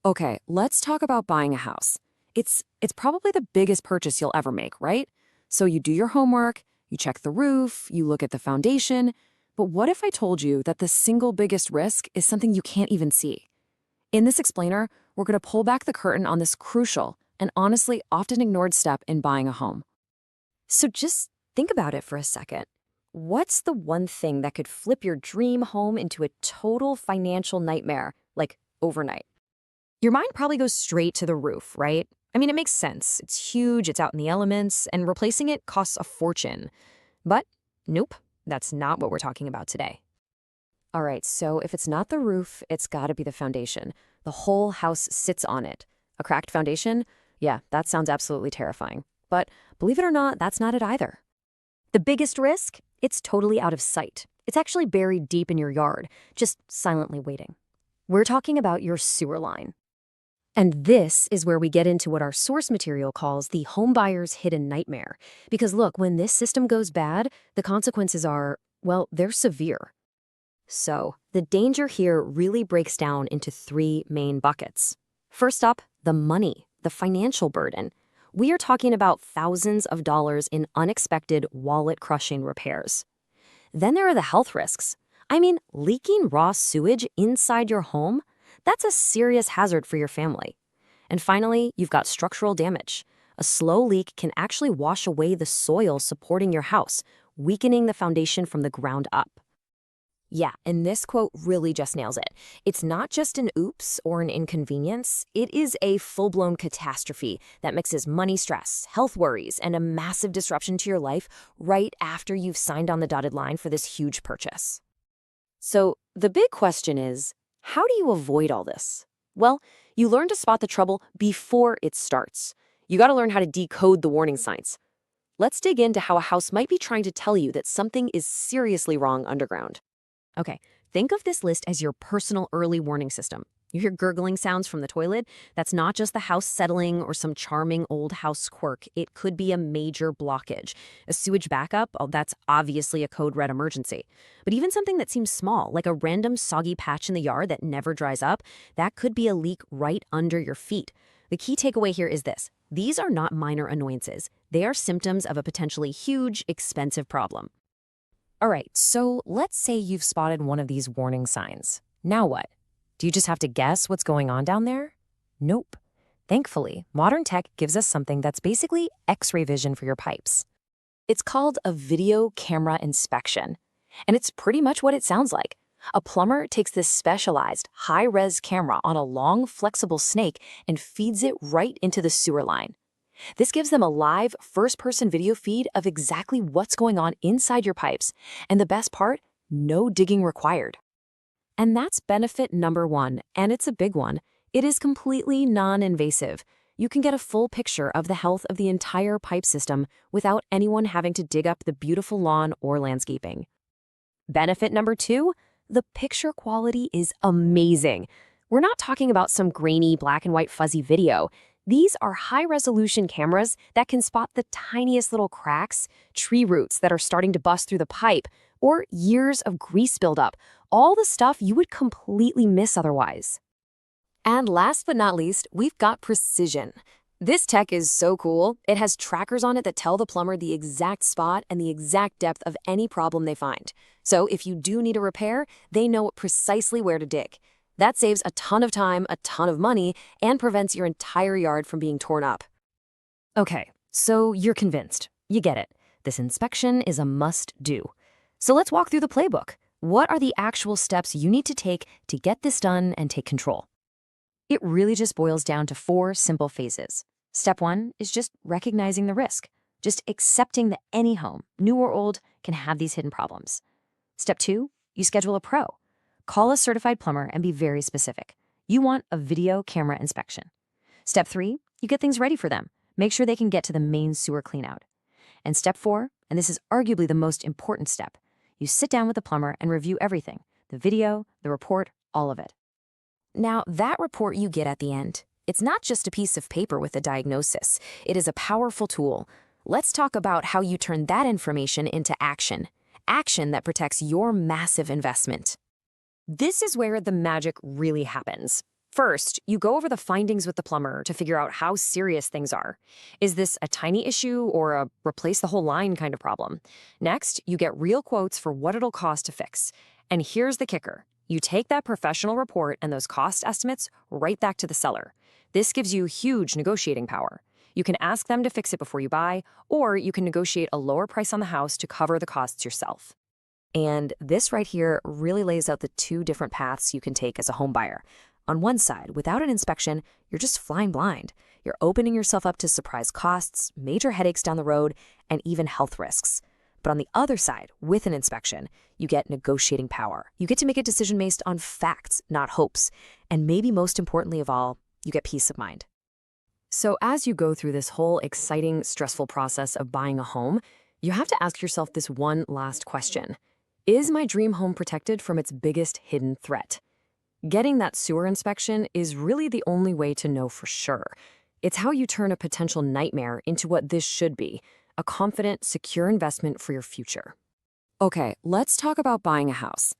Okay, let's talk about buying a house. It's probably the biggest purchase you'll ever make, right? So you do your homework, you check the roof, you look at the foundation. But what if I told you that the single biggest risk is something you can't even see? In this explainer, we're going to pull back the curtain on this crucial and honestly often ignored step in buying a home. So just think about it for a second. What's the one thing that could flip your dream home into a total financial nightmare, like overnight? Your mind probably goes straight to the roof, right? I mean, it makes sense. It's huge, it's out in the elements, and replacing it costs a fortune. But nope, that's not what we're talking about today. All right, so if it's not the roof, it's got to be the foundation. The whole house sits on it. A cracked foundation? Yeah, that sounds absolutely terrifying. But believe it or not, that's not it either. The biggest risk? It's totally out of sight. It's actually buried deep in your yard, just silently waiting. We're talking about your sewer line. And this is where we get into what our source material calls the homebuyer's hidden nightmare. Because look, when this system goes bad, the consequences are, well, they're severe. So, the danger here really breaks down into three main buckets. First up, the money, the financial burden. We are talking about thousands of dollars in unexpected, wallet-crushing repairs. Then there are the health risks. I mean, leaking raw sewage inside your home? That's a serious hazard for your family. And finally, you've got structural damage. A slow leak can actually wash away the soil supporting your house, weakening the foundation from the ground up. Yeah, and this quote really just nails it. It's not just an oops or an inconvenience. It is a full-blown catastrophe that mixes money stress, health worries, and a massive disruption to your life right after you've signed on the dotted line for this huge purchase. So the big question is, how do you avoid all this? Well, you learn to spot the trouble before it starts. You got to learn how to decode the warning signs. Let's dig into how a house might be trying to tell you that something is seriously wrong underground. Okay, think of this list as your personal early warning system. You hear gurgling sounds from the toilet? That's not just the house settling or some charming old house quirk. It could be a major blockage. A sewage backup? Oh, that's obviously a code red emergency. But even something that seems small, like a random soggy patch in the yard that never dries up, that could be a leak right under your feet. The key takeaway here is this. These are not minor annoyances. They are symptoms of a potentially huge, expensive problem. All right, so let's say you've spotted one of these warning signs. Now what? Do you just have to guess what's going on down there? Nope. Thankfully, modern tech gives us something that's basically X-ray vision for your pipes. It's called a video camera inspection, and it's pretty much what it sounds like. A plumber takes this specialized, high-res camera on a long, flexible snake and feeds it right into the sewer line. This gives them a live, first-person video feed of exactly what's going on inside your pipes. And the best part, no digging required. And that's benefit number one, and it's a big one. It is completely non-invasive. You can get a full picture of the health of the entire pipe system without anyone having to dig up the beautiful lawn or landscaping. Benefit number two, the picture quality is amazing. We're not talking about some grainy black and white fuzzy video. These are high-resolution cameras that can spot the tiniest little cracks, tree roots that are starting to bust through the pipe, or years of grease buildup, all the stuff you would completely miss otherwise. And last but not least, we've got precision. This tech is so cool. It has trackers on it that tell the plumber the exact spot and the exact depth of any problem they find. So if you do need a repair, they know precisely where to dig. That saves a ton of time, a ton of money, and prevents your entire yard from being torn up. Okay, so you're convinced. You get it. This inspection is a must-do. So let's walk through the playbook. What are the actual steps you need to take to get this done and take control? It really just boils down to 4 simple phases. Step 1 is just recognizing the risk. Just accepting that any home, new or old, can have these hidden problems. Step 2, you schedule a pro. Call a certified plumber and be very specific. You want a video camera inspection. Step 3, you get things ready for them. Make sure they can get to the main sewer cleanout. And step 4, and this is arguably the most important step, you sit down with the plumber and review everything, the video, the report, all of it. Now, that report you get at the end, it's not just a piece of paper with a diagnosis. It is a powerful tool. Let's talk about how you turn that information into action. Action that protects your massive investment. This is where the magic really happens. First, you go over the findings with the plumber to figure out how serious things are. Is this a tiny issue or a replace the whole line kind of problem? Next, you get real quotes for what it'll cost to fix. And here's the kicker. You take that professional report and those cost estimates right back to the seller. This gives you huge negotiating power. You can ask them to fix it before you buy, or you can negotiate a lower price on the house to cover the costs yourself. And this right here really lays out the two different paths you can take as a home buyer. On one side, without an inspection, you're just flying blind. You're opening yourself up to surprise costs, major headaches down the road, and even health risks. But on the other side, with an inspection, you get negotiating power. You get to make a decision based on facts, not hopes. And maybe most importantly of all, you get peace of mind. So as you go through this whole exciting, stressful process of buying a home, you have to ask yourself this one last question. Is my dream home protected from its biggest hidden threat? Getting that sewer inspection is really the only way to know for sure. It's how you turn a potential nightmare into what this should be, a confident, secure investment for your future. Okay, let's talk about buying a house.